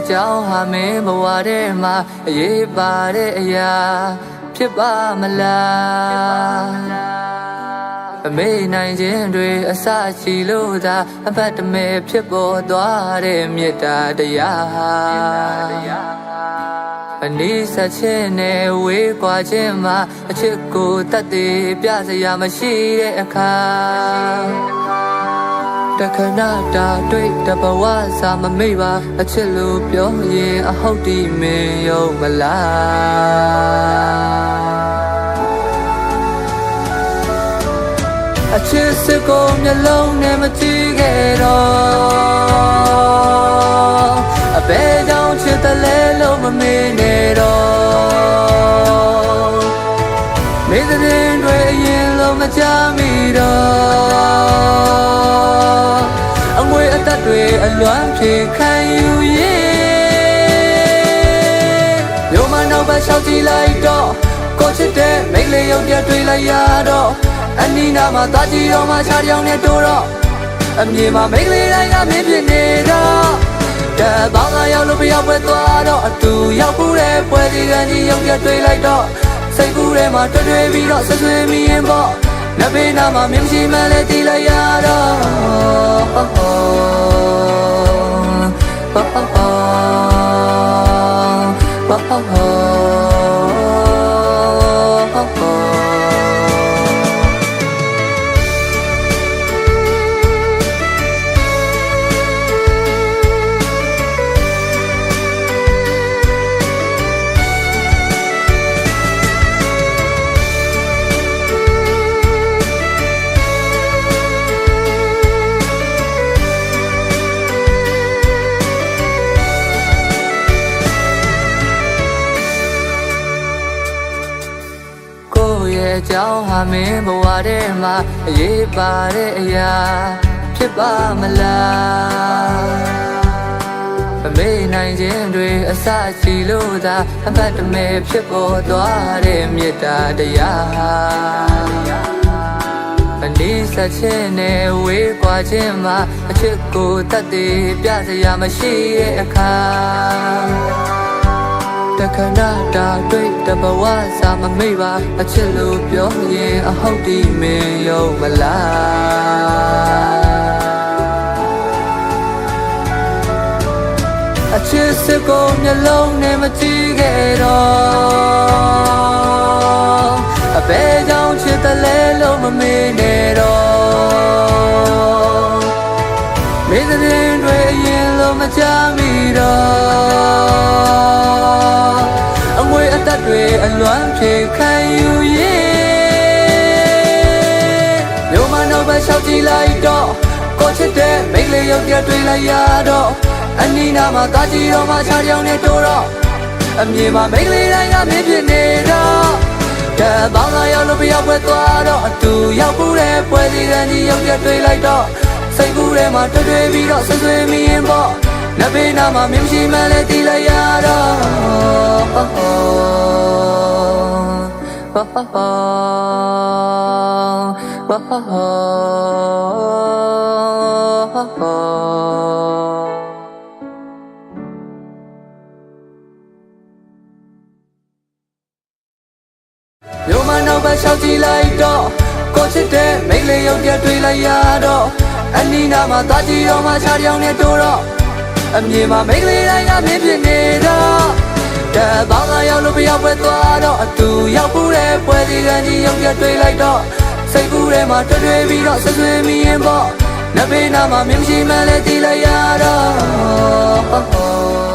ကြောင်းဟာမင်းဘဝထဲမှာအရေးပါတဲ့အရာဖြစ်ပါမလားအမေနိုင်ခြင်းတွေအစရှိလို့သာအပတ်တမဲဖြစ်ပေါ်သွားတဲ့မေတ္တာတရားအနည်းဆက်ချင်းနဲ့ဝေးကွာခြင်းမှာအချစ်ကိုတတ်သိပြစရာမရှိတဲ့အခါတခဏတာတွေ့တဘဝစာမမေ့ပါအချစ်လို့ပြောရင်အဟုတ်ဒီမင်းယုံမလားအချစ်စစ်ကိုမျက်လုံးနဲ့မကြည့်ခဲ့တော့အဘယ်ကြောင့်ချစ်တယ်လဲလို့မမေ့နဲ့တော့မိသတဲ့တွေအရင်လုံးမကြမိတော့အငွေအသက်တွေအလွမ်းဖြေခံယူရင်မြို့မနောက်ဘက်လျှောက်ကြည့်လိုက်တော့ကိုချစ်တဲ့မိတ်လေးရုပ်ပြတွေ့လိုက်ရတော့အနီးနားမှာသွားကြည့်တော့မှခြားကြောင်နဲ့တိုးတော့အမြင်မှာမိတ်လေးတိုင်းကမင်းဖြစ်နေတော့တပေါင်းကရောက်လို့ပြောက်ပွဲသွားတော့အတူရောက်ဘူးတဲ့ပွဲဒီကကြီးရုပ်ပြတွေ့လိုက်တော့စိတ်ကူးထဲမှာတွေ့ပြီးတော့ဆွဆွေးမိရင်ပေါ့လက်ဘေးနားမှာမင်းရှိမှလည်းတီးလိုက်ရတော့အကြောင်းဟာမင်းဘဝထဲမှာအရေးပါတဲ့အရာဖြစ်ပါမလားအမေနိုင်ခြင်းတွေအစရှိလို့သာအပတ်တမဲဖြစ်ပေါ်သွားတဲ့မေတ္တာတရားအနည်းဆက်ချင်းနဲ့ဝေးကွာခြင်းမှာအချစ်ကိုတတ်သိပြစရာမရှိတဲ့အခါတခဏတာတွေ့တဘဝစာမမေ့ပါအချစ်လို့ပြောရင်အဟုတ်ဒီမင်းယုံမလားအချစ်စစ်ကိုမျက်လုံးနဲ့မကြည့်ခဲ့တော့အဘယ်ကြောင့်ချစ်တယ်လဲလို့မမေ့နဲ့တော့မိသတဲ့တွေအရင်လို့မကြမိတော့အငွေအသက်တွေအလွမ်းဖြေခံယူရင်မြို့မနောက်ဘက်လျှောက်ကြည့်လိုက်တော့ကိုချစ်တဲ့မိတ်လေးရုပ်ပြတွေ့လိုက်ရတော့အနီးနားမှာသွားကြည့်တော့မှခြားကြောင်နဲ့တိုးတော့အမြင်မှာမိတ်လေးတိုင်းကမင်းဖြစ်နေတော့တပေါင်းကရောက်လို့ပြောက်ပွဲသွားတော့အတူရောက်ဘူးတဲ့ပွဲဒီကကြီးရုပ်ပြတွေ့လိုက်တော့စိတ်ကူးထဲမှာတွေ့ပြီးတော့ဆွဆွေးမိရင်ပေါ့လက်ဘေးနားမှာမင်းရှိမှလည်းတီးလိုက်ရတော့မြို့မနောက်ဘက်လျှောက်ကြည့်လိုက်တော့ကိုချစ်တဲ့မိတ်လေးရုပ်ပြတွေ့လိုက်ရတော့အနီးနားမှာသွားကြည့်တော့မှခြားကြောင်နဲ့တိုးတော့အမြင်မှာမိတ်လေးတိုင်းကမင်းဖြစ်နေတော့တပေါင်းကရောက်လို့ပြောက်ပွဲသွားတော့အတူရောက်ဘူးတဲ့ပွဲဒီကကြီးရုပ်ပြတွေ့လိုက်တော့စိတ်ကူးထဲမှာတွေ့ပြီးတော့ဆွဆွေးမိရင်ပေါ့လက်ဘေးနားမှာမင်းရှိမှလည်းတီးလိုက်ရတော့